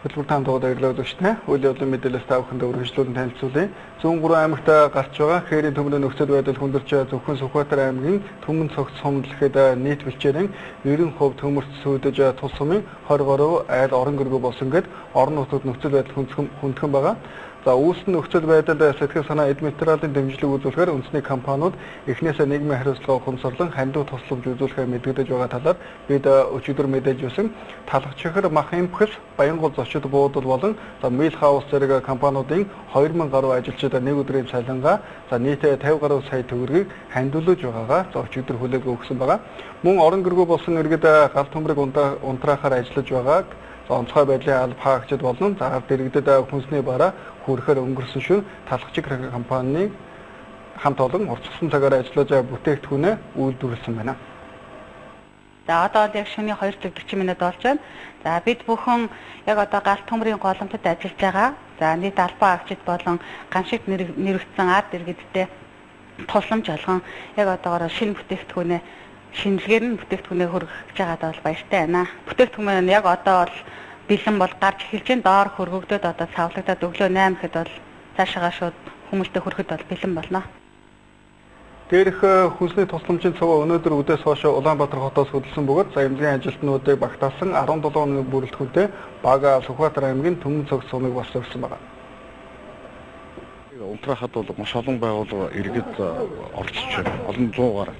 Хөтөлбөр таамд баярлалаа өгчнэ. Үйл явдлын мэдээлэлс та бүхэнд өргөжлүүлэн танилцуулъя. Зүүн 3 аймагт гарч байгаа хээрийн төмрийн нөхцөл байдал хүндэрч зөвхөн Сүхбаатар аймгийн Төмөн цогц сумлэхэд нийт бичээрэн 90% төмөрт сүйдэж тул сумын 20 айл орон гэргүй болсон гэд орон нутгад нөхцөл байдал хүндхэн байгаа. За үүссэн нөхцөл байдал сэтгэл санаа эд материалын дэмжлэг үзүүлэхээр үндэсний компаниуд эхнээсээ нийгмийн хариуцлага ухамсарлан хандив тусламж үзүүлэхээ мэдэгдэж байгаа талаар бид өчигдөр мэдээж өгсөн. Талхчхэр мах импхс Баянгол зочид буудал болон Мил хаус зэрэг компаниудын 2000 гаруй ажилчид нэг өдрийн цалингаа нийтээ 50 гаруй сая төгрөгийг хандивлуулж байгаагаа өчигдөр хүлээлт өгсөн байгаа. Мөн орон гэргүй болсон иргэд галт төмрийг унтраахаар ажиллаж байгааг онцгой байдлын алба хаагчид болон дэргэдэд хүнсний бараа хүрэхээр өнгөрсөн шөнө талхчиг компанийн хамт олон уртсан цагаар ажиллаж бүтээгдэхүүнээ үйлдвэрлэсэн байна. За одоо яг шөнийн 2:40 минут болж байна. За бид бүхэн яг одоо галт төмрийн голомтод ажиллаж байгаа. За нийт албан хаагчид болон гамшигт нэрвэгдсэн ард иргэдтэй тусламж олгон яг одоогоор шинэ бүтээгдэхүүнээ шинжилгээр нь бүтээгдэхүүнээ хүргэж байгаадаа бол баяртай байна. Бүтээгдэхүүн яг одоо бол бэлэн бол гарч эхэлж байна. Доор хөргөгдөд одоо цавлагдаад өглөө 8 гэхэд бол цаашаа шууд хүмүүстээ хүрэхэд бол бэлэн болно. Дээрх хүнсний тусламжийн цуваа өнөөдөр үдээс хойш Улаанбаатар хотоос хөдөлсөн бөгөөд эмнэлгийн ажилтнуудыг багтаасан 17 оны бүрэлдэхүүнтэй бага Сүхбаатар аймгийн Төмөн цогц сумыг бас зорьсон байна. Унтраахад бол маш олон байгууллага иргэд оролцож байна. Олон зуугаар.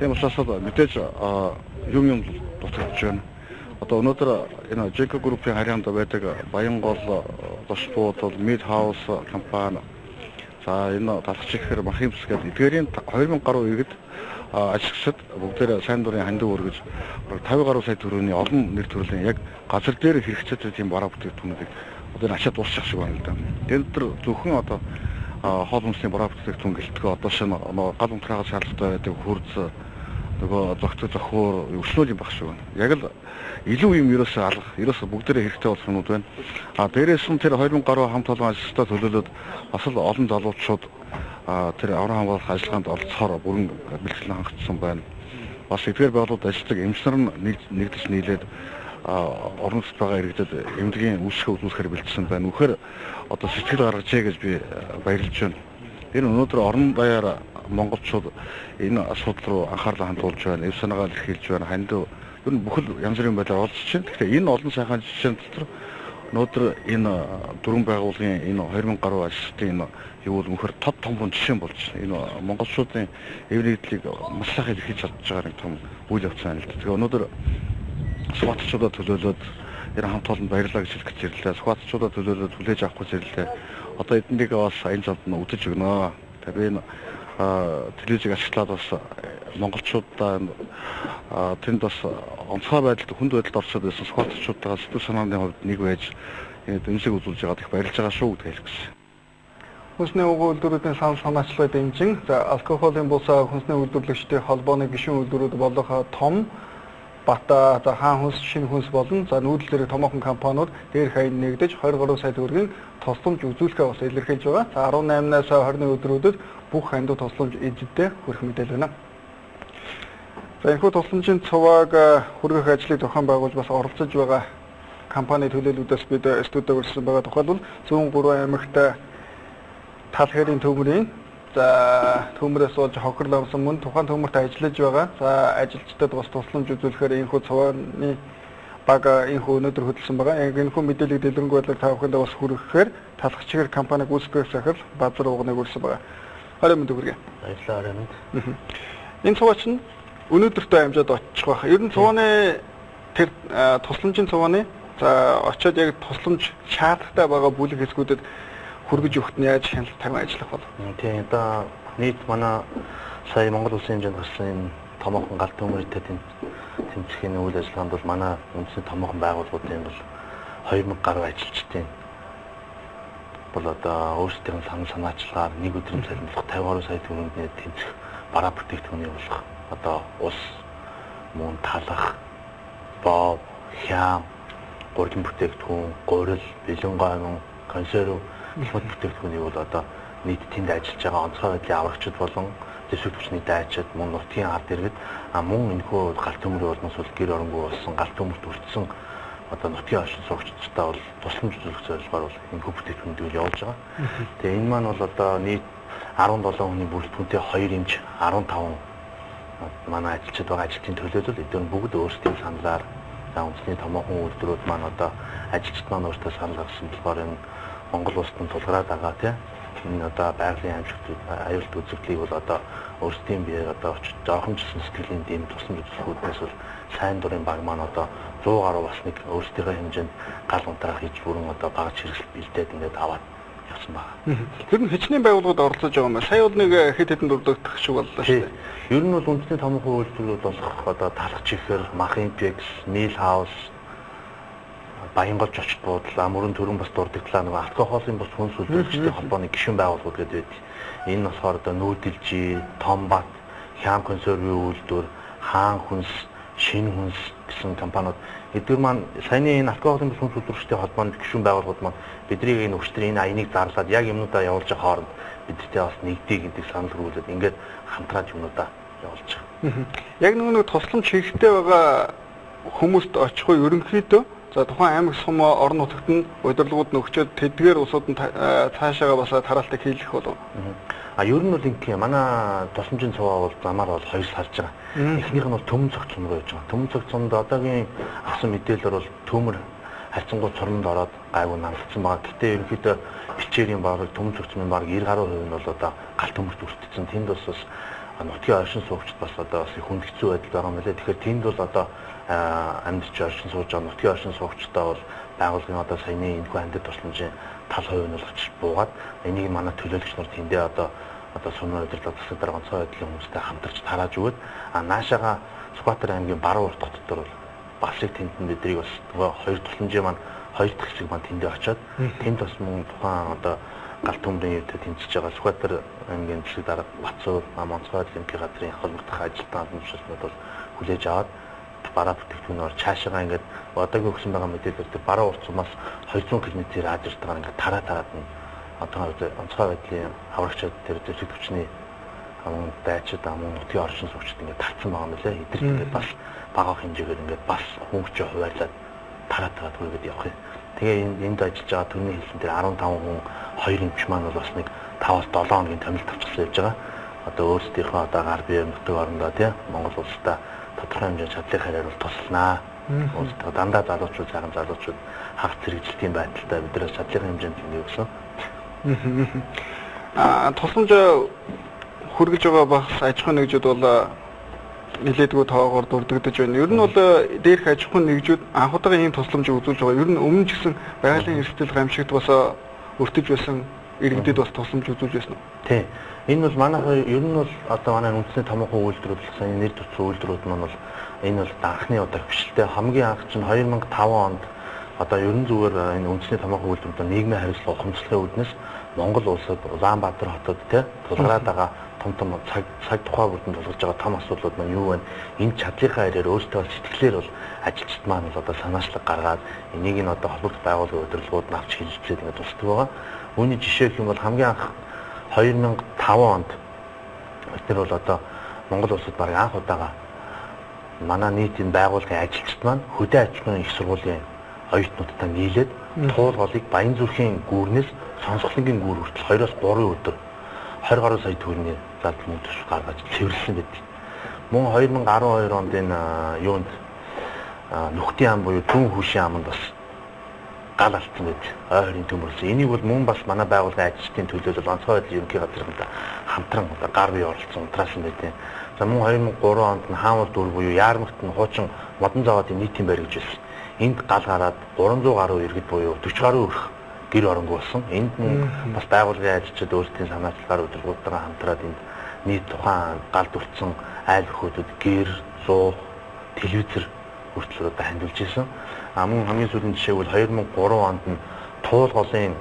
Тийм учраас мэдээж юм дутагдж байна. Одоо өнөөдөр энэ Жеко группийн харьяанд байдаг Баянгол зочид буудал, Мил хаус компани за энэ талхчхэр мах импс гэдэг эдгээрийн 2000 гаруй иргэд ажилчид бүгдээр сайн дурын хандив өргөж 50 гаруй сая төгрөгийн олон нэр төрлийн яг газар дээр хэрэгцээтэй тийм бараа бүтээгдэхүүнүүдийг одоо энэ ачаад дуусчих шиг байна л да. Тэгээд тэр зөвхөн одоо хоол хүнсний бараа бүтээгдэхүүн гэлтгөө одоо шинэ гал унтрахаас шаардлагатай байдаг хурц нөгөө зохицол зохиор өснөл юм багш шүү. Яг л илүү юм ерөөсөө алга, ерөөсөө бүгдээрээ хэрэгтэй болох юмуд байна. Дээрээс нь тэр 2000 гаруй хамт олон ажилчдаа төлөөлөд бас л олон залуучууд тэр аврах хамгаалах ажиллагаанд оролцохоор бүрэн бэлтгэл хангалтсан байна. Бас эдгээр байгууллагууд ажилладаг эмчнэр нь нэгдэж нийлээд орон нутгад байгаа иргэдэд эмнэлгийн үйлчлэгээ үзүүлэхээр бэлдсэн байна. Үнэхээр одоо сэтгэл гаргажээ гэж би баярлж байна. Энэ өнөөдөр орон даяар монголчууд энэ асуудал руу анхаарлаа хандуулж байна. Эв санаагаа илэрхийлж байна. Хандив ер нь бүхэл янз бүрийн байдлаар олдсож байна. Тэгэхээр энэ олон сайхан жишээн дотор өнөөдөр энэ дөрвөн байгууллагын энэ 2000 гаруй ажилчдын энэ юу бол үнэхээр том жишээн болж байна. Энэ монголчуудын эв нэгдлийг маш сайхан илэрхийлж чадж байгаа нэг том үйл явц байна л да. Тэгэхээр өнөөдөр Сүхбаатарчуудаа төлөөлөд энэ хамт олонд баярлалаа гэж хэлэх зэрлээ. Сүхбаатарчуудаа төлөөлөд хүлээж авах гэж зэрлээ. Одоо эднийгээ бас энэ замд нь үдэж өгнө. Тэгээд энэ телевизийг ашиглаад бас монголчуудаа тэнд бас онцгой байдалд хүнд байдалд орсод байсан Сүхбаатарчуудаа сэтгэл санааны хувьд нэг байж дэмжлэг үзүүлж байгаад их баярлж байгаа шүү гэж хэлэх гэсэн. Хүнсний үйлдвэрүүдийн санаачлалыг дэмжин алкоголын бус хүнсний үйлдвэрлэгчдийн холбооны гишүүн үйлдвэрүүд болох том Бата хаан хүнс шинэ хүнс болон нүүдэлээр томоохон компаниуд дээр хаян нэгдэж 20 гаруй сая төгрөгийн тусламж үзүүлэхээ бас илэрхийлж байгаа. За 18-наас 20-ны өдрүүдэд бүх хандив тусламж эзэдтэй хүрэх мэдээлэл байна. За энэхүү тусламжийн цувааг хүргэх ажлыг зохион байгуулж бас оролцож байгаа компани төлөөлүүдээс бид студид өрсөн байгаа тухайлбал Зүүн 3 аймагт тал хэрийн төмрийн төмрөөс болж хохирломсон мөн тухайн төмөрт ажиллаж байгаа. За ажилчдад бас тусламж үзүүлэхээр энэхүү цувааны бага энэхүү өнөөдөр хөдөлсөн байгаа. Яг энэхүү мэдээллийг дэлгэрэнгүй байдлаар та бүхэндээ бас хүргэхээр талхчхэр компаниг үүсгэх захирал Базар угныг өрсөн байгаа. Харин мэд өгөргөө. Баярлалаа харин. Энэ цуваа чинь өнөөдөртөө амжаад очих байх. Ер нь цувааны тэр тусламжийн цувааны очиод яг тусламж шаардлагатай байгаа бүлэг хэсгүүдэд хүргэж өгөхт нь яаж хяналт тавин ажиллах бол? Тийм одоо нийт манай сая Монгол Улсын хэмжээнд гарсан энэ томоохон галт төмөртэй тэмцэхийн үйл ажиллагаанд бол манай үндэсний томоохон байгууллагуудын бол 2000 гаруй ажилчдын бол одоо өөрсдийн санаачлагаар нэг өдрийн цалинлах 50 гаруй сая төгрөгийн тэмцэх бараа бүтээгдэхүүн явуулах одоо ус, мөн талах, боо, хям, гурилан бүтээгдэхүүн, гурил, бэлэн гомон, консерв гэх бүтээгдэхүүнийг бол одоо нийт тэнд ажиллаж байгаа онцгой байдлын аврагчид болон дэвшиг түвшний дайчид мөн нутгийн ард иргэд мөн энэхүү галт төмрийн улмаас бол гэр оронгүй болсон галт төмөрт өртсөн одоо нутгийн оршин суугчдтай бол тусламж үзүүлэх зорилгоор бол энэ хөв бүтээгдэхүүнүүд явуулж байгаа. Тэгээ энэ маань бол одоо нийт 17 хүний бүрэлдэхүүнтэй 2 эмч 15 манай ажилчид байгаа ажилтны төлөөлөл эдгээр нь бүгд өөрсдийн саналаар за үндэсний томоохон үйлдвэрүүд маань одоо ажилчид маань өөртөө санал гаргасан болохоор энэ Монгол улсад нь тулгараад байгаа тийм энэ одоо байгалийн амжилт аюулт үзэгдлийг бол одоо өөрсдийн биеэр одоо жоохон ч сэтгэлийн дэм тусламж үзүүлэхүүднээс бол сайн дурын баг маань одоо 100 гаруй бас нэг өөрсдийнхөө хэмжээнд гал унтраах хийж бүрэн одоо багаж хэрэгсэл бэлдээд ингээд аваад явсан байна. Тэр нь хичнээн байгууллагууд оролцож байгаа юм байна. Сая бол нэг хэд хэдэн дурддах шиг боллоо шүү дээ. Ер нь бол үндэсний томоохон үйлдвэрүүд болох одоо талах чихэр, Махинпекс, Мил хаус, Баянголж очит буудлаа, мөрөн төрөн бас дурдгдлаа нэг алкоголын бус хүнс үйлдвэрчдийн холбооны гишүүн байгууллагууд гэдэг байдаг. Энэ болохоор одоо нүүдэлжи, Томбат, Хям консервийн үйлдвэр, Хаан хүнс, Шинэ хүнс гэсэн компаниуд эдгээр маань саяны энэ алкоголын бус хүнс үйлдвэрчдийн холбооны гишүүн байгууллагууд маань бидний энэ өчтөр энэ аяныг зарлаад яг юмнуудаа явуулж байгаа хооронд бидтэй бас нэгдээ гэдэг санал хөрвүүлээд ингээд хамтраад юмнуудаа явуулж байгаа. Яг нэг тусламж хэрэгтэй байгаа хүмүүст очихгүй ерөнхийдөө за тухайн аймаг сум орон нутагт нь удирдлагууд нөгчөөд тэдгээр улсууд нь цаашаага бас тараалтыг хийлгэх болов. Ер нь бол ингэх юм. Манай тусламжийн цуваа бол замаар бол хоёр салж байгаа. Эхнийх нь бол төмөн цогц сум руу явж байгаа. Төмөн цогц сумд одоогийн авсан мэдээлэлээр бол төмөр харьцангуй цорнонд ороод гайгүй намлцсан байгаа. Гэтэ ерөнхийдөө бичээрийн баг төмөн цогц сумын баг 90 гаруй хувь нь бол одоо галт төмөрт өртсөн. Тэнд бас нутгийн оршин суугчид бас одоо бас хүндгцүү байдал байгаа юм лээ. Тэгэхээр тэнд бол одоо амьдч оршин сууж байгаа нутгийн оршин суугчдаа бол байгууллагын одоо саяны энэхүү амьд тусламжийн тал хувь нь бол очиж буугаад энийг манай төлөөлөгч нар тэндээ одоо сумын удирдлага засаг дарга онцгой байдлын хүмүүстэй хамтарч тарааж өгöd наашаага Сүхбаатар аймгийн Баруун урт хотод бол бас их тэнд бидрийг бас хоёр тусламжийн маань хоёр дахь хэсэг маань тэндээ очиод тэнд бас мөн тухайн одоо галт төмрийн өвдөд тэмцэж байгаа Сүхбаатар аймгийн засаг дарга Бацуур онцгой байдлын газрын холбогдох ажилтнууд нэмшилтнүүд бол хүлээж аваад бараа бүтээгдэхүүнээр цаашаа ингээд одоогийн өгсөн байгаа мэдээлэлд бараа урт сумаас 200 км-ээр ажилтгаар ингээд тараад нь одоо онцгой байдлын аврагчид тэр зөвлөж хүчний дайчид амун нутгийн оршин суугчид ингээд тарцсан байгаа юм лээ. Эдгээр ингээд бас бага хэмжээгээр ингээд бас хөнгөчөө хуваарлаад тараад хүргээд явах юм. Тэгээ энд ажиллаж байгаа төрний хэлсэн дээр 15 хүн 2 эмч маань бол бас нэг 5-7 хоногийн томилт авчихсан явж байгаа. Одоо өөрсдийнхөө одоо гар бие нутаг орондоо тийм Монгол улстай тодорхой хэмжээний чадлын харьяар бол тусланаа. Өөрсдөө дандаа залуучууд сайхан залуучууд хагц хэрэгжилтийн байдалтай биднээс чадлын хэмжээнд тэмдэг өгсөн. Тусламж хүргэж байгаа багс аж ахуйн нэгжүүд бол нэлээдгүй тоогоор дурддагдж байна. Ер нь бол дээрх аж ахуйн нэгжүүд анх удаага ийм тусламжийг үзүүлж байгаа. Ер нь өмнө ч гэсэн байгалийн эрсдэл гамшигт бас өртөж байсан иргэдэд бас тусламж үзүүлж байсан уу? Тийм. Энэ бол манай ер нь бол одоо манай үндэсний томоохон үйлдвэрүүд болсон нэр төвчсөн үйлдвэрүүд маань бол энэ бол анхны удаа хвшилтэй хамгийн анх чинь 2005 онд одоо ерөн зүгээр энэ үндэсний томоохон үйлдвэрүүд нийгмийн хариуцлага ухамсарлахын үүднээс Монгол улсад Улаанбаатар хотод тулгараад байгаа том цаг тухай бүрдэн тулгарч байгаа том асуудлууд маань юу вэ? Энэ чадлынхаа харьяар өөртөө сэтгэлээр бол ажилчид маань бол одоо санаачлаг гаргаад энийг нь одоо холбогдох байгууллагын удирдлагууд нь авч хэлэлцээд ингэ тусдаг байгаа. Үүний жишээ гэх юм бол хамгийн анх 2005 онд тэр бол одоо Монгол улсад баг анх удаага манай нийтийн байгууллагын ажилчид маань хөдөө аж ахуйн их сургуулийн оюутнуудтай нийлээд туулгалыг Баянзүрхийн гүүрнээс Сонсголонгийн гүүр хүртэл 2-3 өдөр 20 гаруй сая төгрөгийн зардал мөнгө төсөв гаргаж цэвэрлсэн байдаг. Мөн 2012 онд энэ юунд Нүхтийн ам буюу Түн хүүшийн аманд бас гал алдсан байдаг. Ойрын төмөрлсөн. Энийг бол мөн бас манай байгууллагын ажилчдын төлөөлөл онцгой байдлын ерөнхий газрын хамтран гар бие оролцсон унтраасан байдаг. За мөн 2003 онд нь Хаанвал дүр буюу Яармагт нь хуучин модон заводын нийтийн байр гэж байсан. Энд гал гараад 300 гаруй иргэд буюу 40 гаруй өрх гэр оронгүй болсон. Энд нь бас байгууллагын ажилчид өөрсдийн санаачлагаар удирдлагуудаараа хамтраад энд нийт тухайн галд өртсөн айл өрхөдөд гэр, зуух, телевизэр хүртэл одоо хандилж ирсэн. Мөн хамгийн сүүлийн жишээ бол 2003 онд нь туулгалын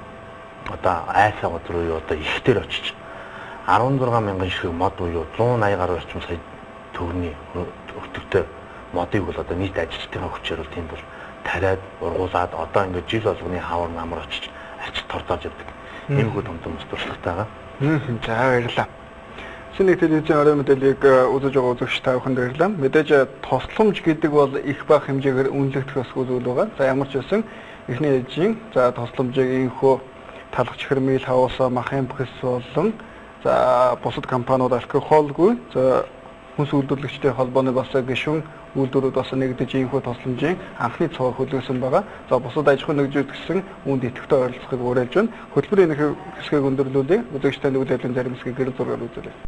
одоо айсаа газар уу одоо ихтер очиж 16 мянган ширхэг мод буюу 180 гаруй орчим сая төгрөгийн өртөгтэй модыг бол одоо нийт ажилчдын хүчээр бол тэнд бол тариад ургуулад одоо ингээд жил болгоны хавар намар очиж арчид тордоож явдаг. Иймэрхүү том туршлагатай байгаа. За баярлалаа. Улсын нийт телевизийн орой мэдээллийг үзэж байгаа үзэгч та бүхэнд баярлалаа. Мэдээж тосломж гэдэг бол их бага хэмжээгээр үнэлэгдэх бас зүйл байгаа. За ямар ч байсан эхний ээжийн за тосломжийг инхүү талах чихэрмэл хаваасаа махын бүхэс болон за бусад компаниуд алкогольгүй за хүнс үйлдвэрлэгчтэй холбооны бас гишүүн үйлдвэрүүд бас нэгдэж инхүү тосломжийн анхны цогц хөлөөсөн байгаа. За бусад аж ахуйн нэгжүүд гэсэн үүнд идэвхтэй ойролцохыг уриалж байна. Хөтөлбөрийн хэсгийг өндөрлүүлээ. Үзэгчтэй нэгдэлэн зарим хэсгийг гэрэл зургаар үзүүлээ.